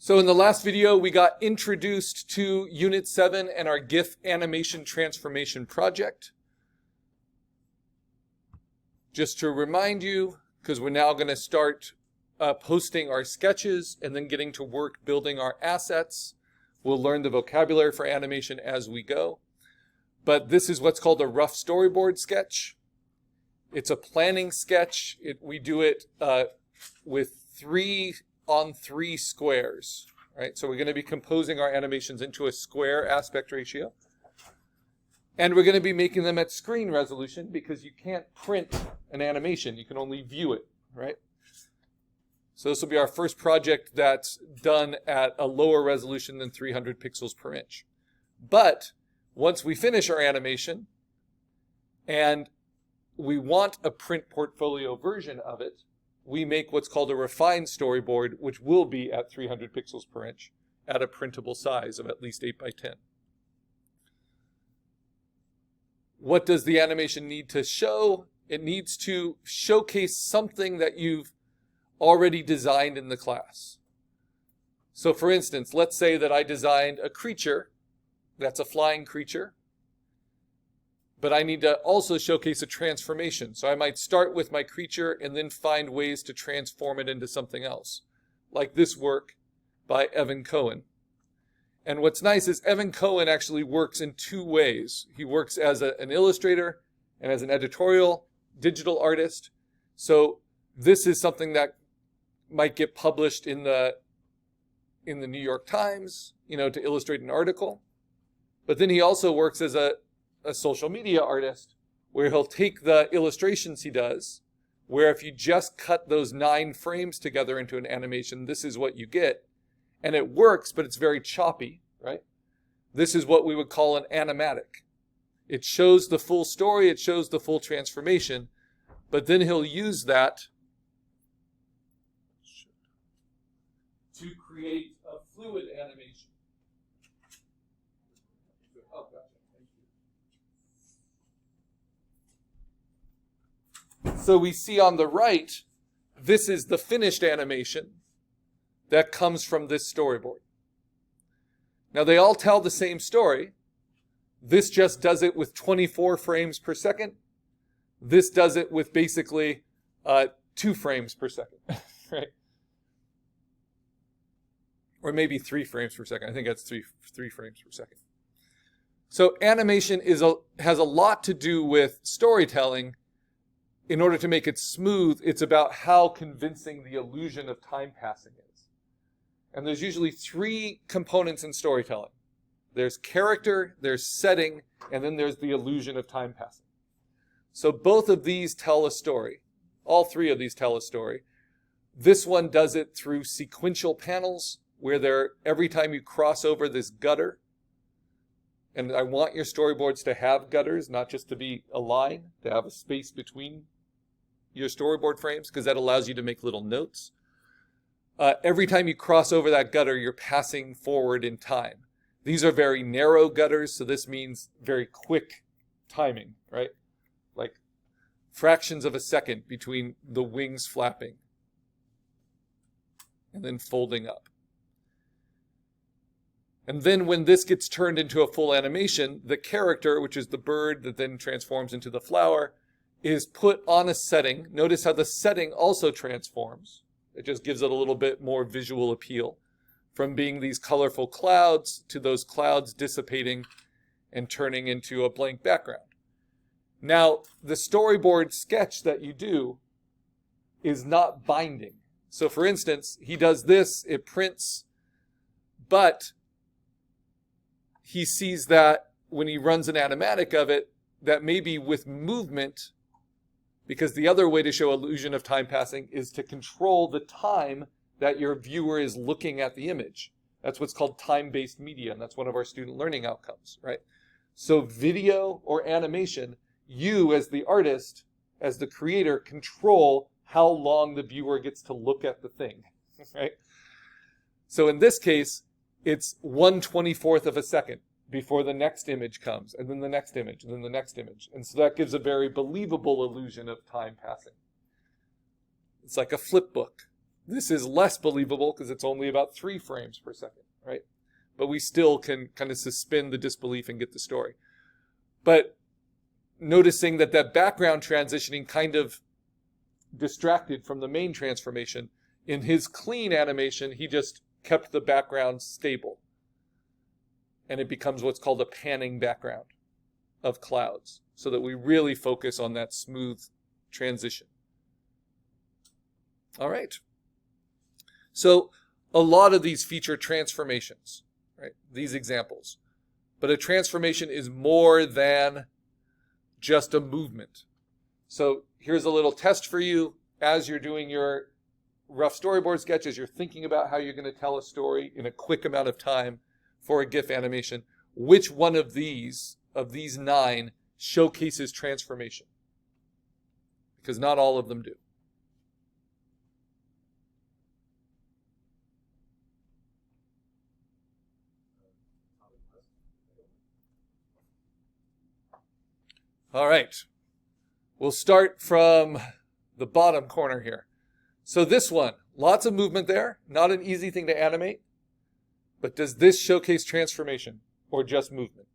So in the last video, we got introduced to Unit 7 and our GIF animation transformation project. Just to remind you, because we're now going to start posting our sketches and then getting to work building our assets. We'll learn the vocabulary for animation as we go. But this is what's called a rough storyboard sketch. It's a planning sketch. We do it with 3-on-3 squares, right? So we're going to be composing our animations into a square aspect ratio. And we're going to be making them at screen resolution because you can't print an animation. You can only view it, right? So this will be our first project that's done at a lower resolution than 300 pixels per inch. But once we finish our animation and we want a print portfolio version of it, we make what's called a refined storyboard, which will be at 300 pixels per inch at a printable size of at least 8 by 10. What does the animation need to show? It needs to showcase something that you've already designed in the class. So for instance, let's say that I designed a creature that's a flying creature, but I need to also showcase a transformation. So I might start with my creature and then find ways to transform it into something else, like this work by Evan Cohen. And what's nice is Evan Cohen actually works in two ways. He works as an illustrator and as an editorial digital artist. So this is something that might get published in the New York Times, to illustrate an article. But then he also works as a social media artist, where he'll take the illustrations he does, where if you just cut those 9 frames together into an animation, this is what you get. And it works, but it's very choppy, right? This is what we would call an animatic. It shows the full story, it shows the full transformation, but then he'll use that to create a fluid animation. Oh, gotcha. Thank you. So we see on the right, this is the finished animation that comes from this storyboard. Now they all tell the same story. This just does it with 24 frames per second. This does it with basically 2 frames per second, right? Or maybe 3 frames per second. I think that's three frames per second. So animation has a lot to do with storytelling. In order to make it smooth, it's about how convincing the illusion of time passing is. And there's usually 3 components in storytelling. There's character, there's setting, and then there's the illusion of time passing. So both of these tell a story. All 3 of these tell a story. This one does it through sequential panels, where every time you cross over this gutter, and I want your storyboards to have gutters, not just to be a line, to have a space between your storyboard frames, because that allows you to make little notes. Every time you cross over that gutter, you're passing forward in time. These are very narrow gutters, so this means very quick timing, right? Like fractions of a second between the wings flapping and then folding up. And then when this gets turned into a full animation, the character, which is the bird that then transforms into the flower, is put on a setting. Notice how the setting also transforms. It just gives it a little bit more visual appeal, from being these colorful clouds to those clouds dissipating and turning into a blank background. Now, the storyboard sketch that you do is not binding. So for instance, he does this, it prints, but he sees that when he runs an animatic of it, that maybe with movement, because the other way to show illusion of time passing is to control the time that your viewer is looking at the image. That's what's called time-based media, and that's one of our student learning outcomes, right? So video or animation, you as the artist, as the creator, control how long the viewer gets to look at the thing, right? So in this case, it's 1/24 of a second before the next image comes, and then the next image, and then the next image. And so that gives a very believable illusion of time passing. It's like a flip book, This is less believable because it's only about 3 frames per second, right? But we still can kind of suspend the disbelief and get the story. But noticing that that background transitioning kind of distracted from the main transformation. In his clean animation, he just kept the background stable. And it becomes what's called a panning background of clouds, so that we really focus on that smooth transition. All right. So a lot of these feature transformations, right? These examples. But a transformation is more than just a movement. So here's a little test for you as you're doing your rough storyboard sketch, as you're thinking about how you're going to tell a story in a quick amount of time for a GIF animation. Which one of these 9 showcases transformation? Because not all of them do. All right. We'll start from the bottom corner here. So this one, lots of movement there, not an easy thing to animate. But does this showcase transformation or just movement?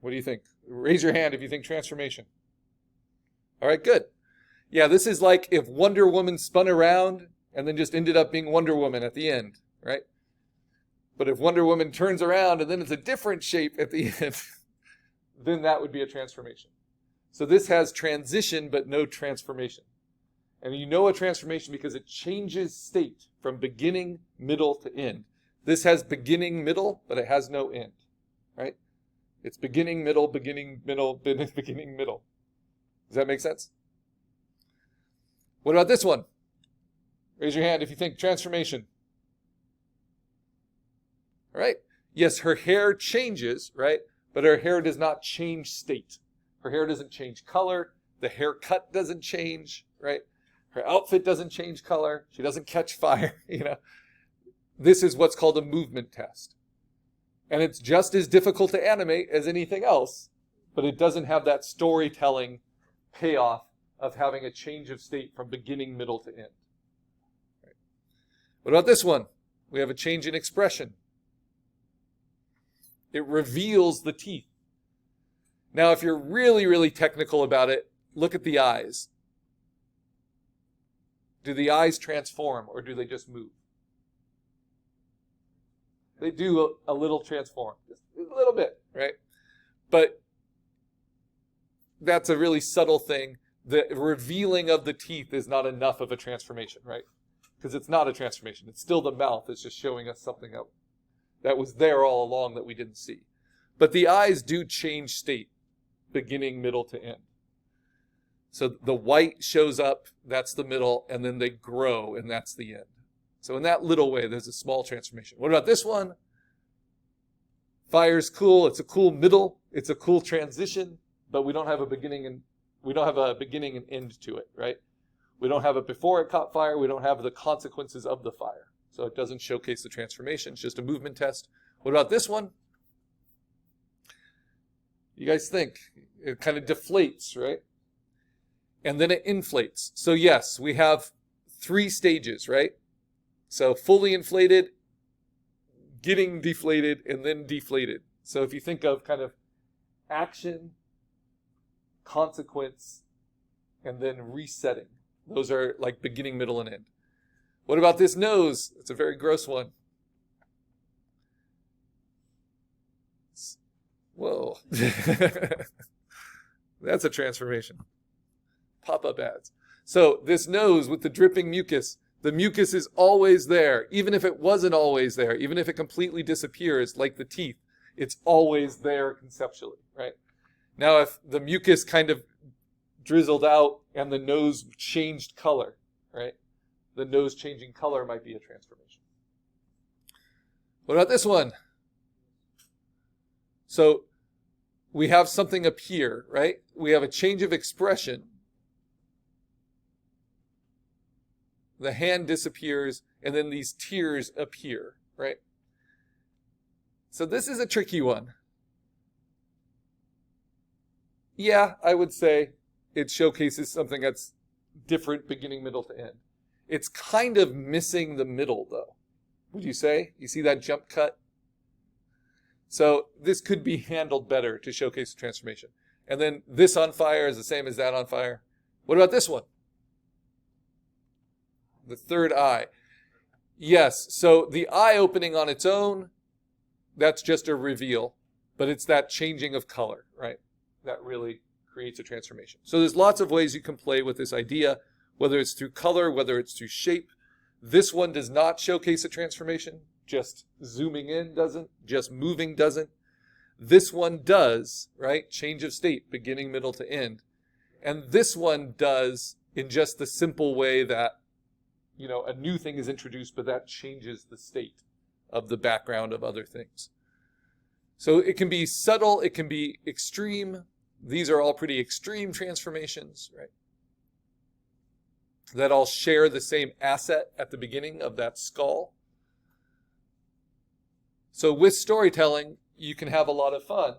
What do you think? Raise your hand if you think transformation. All right, good. Yeah, this is like if Wonder Woman spun around and then just ended up being Wonder Woman at the end, right? But if Wonder Woman turns around and then it's a different shape at the end, then that would be a transformation. So this has transition but no transformation. And you know a transformation because it changes state from beginning, middle to end. This has beginning, middle, but it has no end, right? It's beginning, middle, beginning, middle, beginning, middle. Does that make sense? What about this one? Raise your hand if you think transformation. All right. Yes, her hair changes, right? But her hair does not change state. Her hair doesn't change color. The haircut doesn't change, right? Her outfit doesn't change color. She doesn't catch fire, This is what's called a movement test. And it's just as difficult to animate as anything else, but it doesn't have that storytelling payoff of having a change of state from beginning, middle to end. Right. What about this one? We have a change in expression. It reveals the teeth. Now, if you're really, really technical about it, look at the eyes. Do the eyes transform or do they just move? They do a little transform, just a little bit, right? But that's a really subtle thing. The revealing of the teeth is not enough of a transformation, right? Because it's not a transformation. It's still the mouth. It's just showing us something that was there all along that we didn't see. But the eyes do change state, beginning, middle to end. So the white shows up, that's the middle, and then they grow, and that's the end. So in that little way, there's a small transformation. What about this one? Fire's cool. It's a cool middle. It's a cool transition, but we don't have a beginning and end to it, right? We don't have it before it caught fire. We don't have the consequences of the fire. So it doesn't showcase the transformation. It's just a movement test. What about this one? You guys think? It kind of deflates, right? And then it inflates. So yes, we have 3 stages, right? So fully inflated, getting deflated, and then deflated. So if you think of kind of action, consequence, and then resetting. Those are like beginning, middle, and end. What about this nose? It's a very gross one. Whoa. That's a transformation. Pop-up ads. So this nose with the dripping mucus, the mucus is always there. Even if it wasn't always there, even if it completely disappears like the teeth, it's always there conceptually, right? Now if the mucus kind of drizzled out and the nose changed color, right? The nose changing color might be a transformation. What about this one? So we have something appear, right? We have a change of expression. The hand disappears, and then these tears appear, right? So this is a tricky one. Yeah, I would say it showcases something that's different beginning, middle to end. It's kind of missing the middle, though. Would you say? You see that jump cut? So this could be handled better to showcase the transformation. And then this on fire is the same as that on fire. What about this one? The third eye. Yes, so the eye opening on its own, that's just a reveal. But it's that changing of color, right? That really creates a transformation. So there's lots of ways you can play with this idea, whether it's through color, whether it's through shape. This one does not showcase a transformation. Just zooming in doesn't. Just moving doesn't. This one does, right? Change of state, beginning, middle to end. And this one does in just the simple way that, a new thing is introduced, but that changes the state of the background of other things. So it can be subtle, it can be extreme. These are all pretty extreme transformations, right? That all share the same asset at the beginning of that skull. So with storytelling, you can have a lot of fun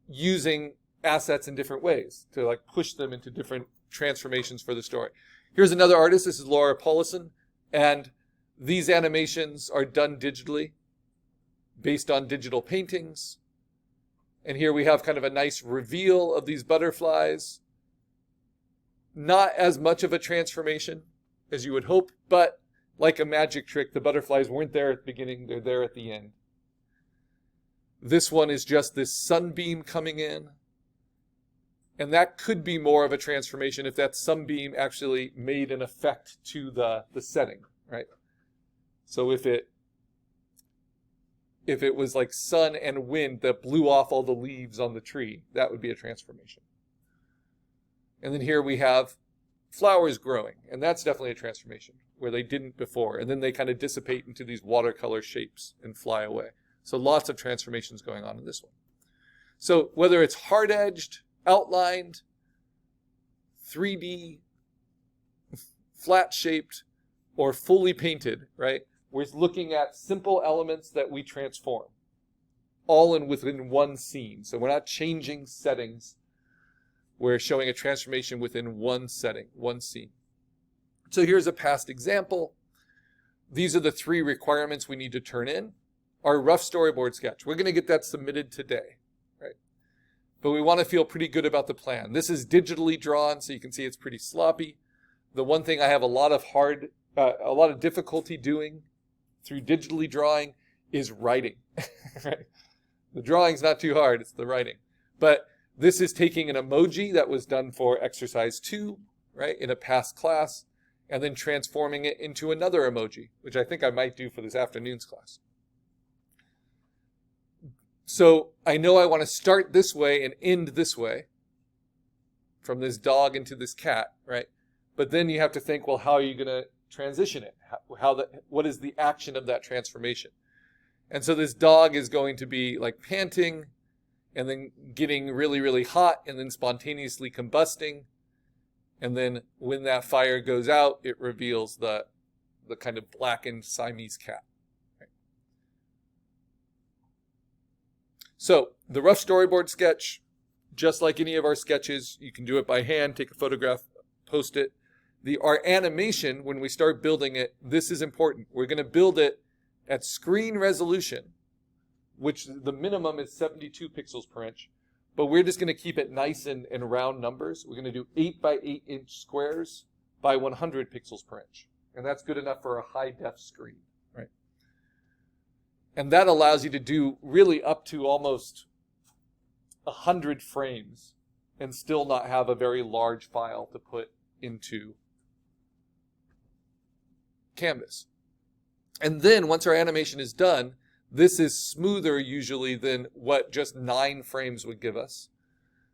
using assets in different ways to push them into different transformations for the story. Here's another artist. This is Laura Paulison. And these animations are done digitally based on digital paintings. And here we have kind of a nice reveal of these butterflies. Not as much of a transformation as you would hope, but like a magic trick, the butterflies weren't there at the beginning, they're there at the end. This one is just this sunbeam coming in. And that could be more of a transformation if that sunbeam actually made an effect to the setting, right? So if it was like sun and wind that blew off all the leaves on the tree, that would be a transformation. And then here we have flowers growing, and that's definitely a transformation where they didn't before. And then they kind of dissipate into these watercolor shapes and fly away. So lots of transformations going on in this one. So whether it's hard-edged, outlined, 3D, flat-shaped, or fully painted, right? We're looking at simple elements that we transform, all within one scene. So we're not changing settings. We're showing a transformation within one setting, one scene. So here's a past example. These are the 3 requirements we need to turn in. Our rough storyboard sketch. We're going to get that submitted today, right? But we want to feel pretty good about the plan. This is digitally drawn, so you can see it's pretty sloppy. The one thing I have a lot of difficulty doing through digitally drawing is writing, right? The drawing's not too hard, it's the writing. But this is taking an emoji that was done for exercise 2, right, in a past class, and then transforming it into another emoji, which I think I might do for this afternoon's class. So I know I want to start this way and end this way, from this dog into this cat, right? But then you have to think, well, how are you going to transition it? What is the action of that transformation? And so this dog is going to be like panting, and then getting really, really hot, and then spontaneously combusting. And then when that fire goes out, it reveals the kind of blackened Siamese cat. Right? So the rough storyboard sketch, just like any of our sketches, you can do it by hand, take a photograph, post it. Our animation, when we start building it, this is important. We're going to build it at screen resolution, which the minimum is 72 pixels per inch. But we're just going to keep it nice and round numbers. We're going to do 8 by 8 inch squares by 100 pixels per inch. And that's good enough for a high-def screen, right? And that allows you to do really up to almost 100 frames and still not have a very large file to put into Canvas. And then once our animation is done, this is smoother usually than what just 9 frames would give us.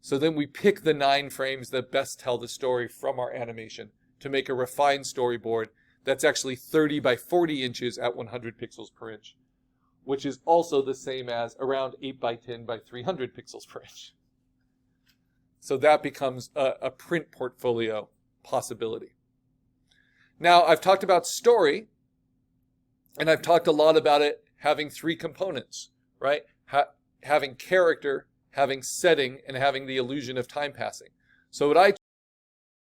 So then we pick the 9 frames that best tell the story from our animation to make a refined storyboard that's actually 30 by 40 inches at 100 pixels per inch, which is also the same as around 8 by 10 by 300 pixels per inch. So that becomes a print portfolio possibility. Now, I've talked about story, and I've talked a lot about it having 3 components, right? Having character, having setting and having the illusion of time passing. So what I